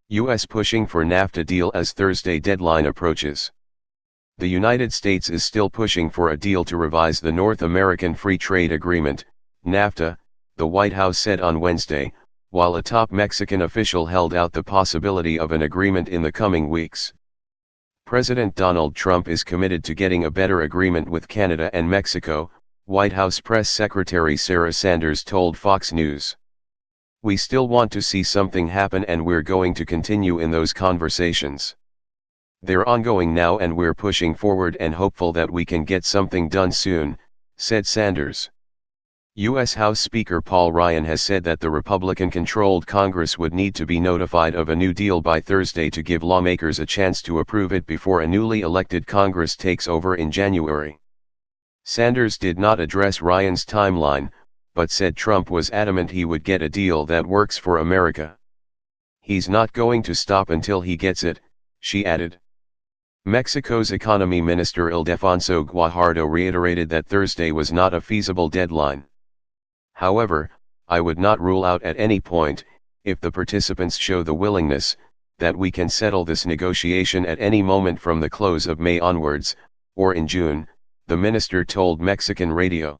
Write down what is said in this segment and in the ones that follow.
U.S. pushing for NAFTA deal as Thursday deadline approaches. The United States is still pushing for a deal to revise the North American Free Trade Agreement, NAFTA, the White House said on Wednesday, while a top Mexican official held out the possibility of an agreement in the coming weeks. President Donald Trump is committed to getting a better agreement with Canada and Mexico, White House Press Secretary Sarah Sanders told Fox News. "We still want to see something happen and we're going to continue in those conversations. They're ongoing now and we're pushing forward and hopeful that we can get something done soon," said Sanders. U.S. House Speaker Paul Ryan has said that the Republican-controlled Congress would need to be notified of a new deal by Thursday to give lawmakers a chance to approve it before a newly elected Congress takes over in January. Sanders did not address Ryan's timeline, but said Trump was adamant he would get a deal that works for America. "He's not going to stop until he gets it," she added. Mexico's Economy Minister Ildefonso Guajardo reiterated that Thursday was not a feasible deadline. "However, I would not rule out at any point, if the participants show the willingness, that we can settle this negotiation at any moment from the close of May onwards, or in June," the minister told Mexican radio.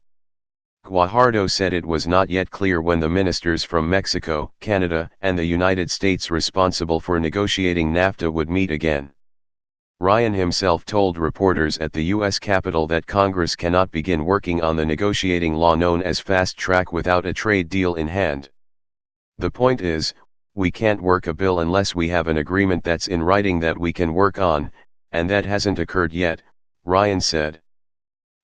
Guajardo said it was not yet clear when the ministers from Mexico, Canada, and the United States responsible for negotiating NAFTA would meet again. Ryan himself told reporters at the U.S. Capitol that Congress cannot begin working on the negotiating law known as fast track without a trade deal in hand. "The point is, we can't work a bill unless we have an agreement that's in writing that we can work on, and that hasn't occurred yet," Ryan said.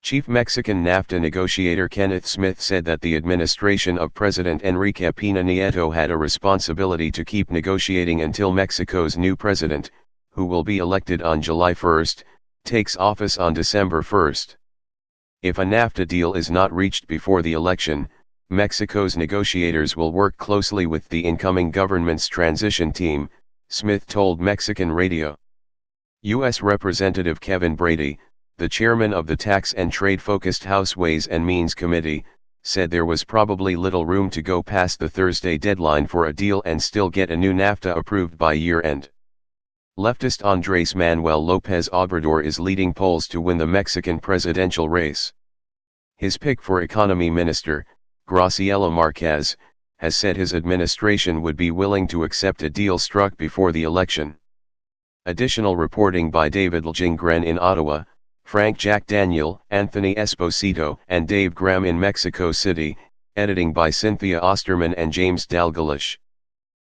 Chief Mexican NAFTA negotiator Kenneth Smith said that the administration of President Enrique Pena Nieto had a responsibility to keep negotiating until Mexico's new president, who will be elected on July 1, takes office on December 1. If a NAFTA deal is not reached before the election, Mexico's negotiators will work closely with the incoming government's transition team, Smith told Mexican radio. U.S. Representative Kevin Brady, the chairman of the Tax and Trade-focused House Ways and Means Committee, said there was probably little room to go past the Thursday deadline for a deal and still get a new NAFTA approved by year-end. Leftist Andrés Manuel López Obrador is leading polls to win the Mexican presidential race. His pick for economy minister, Graciela Márquez, has said his administration would be willing to accept a deal struck before the election. Additional reporting by David Ljinggren in Ottawa, Frank Jack Daniel, Anthony Esposito, and Dave Graham in Mexico City, editing by Cynthia Osterman and James Dalgalish.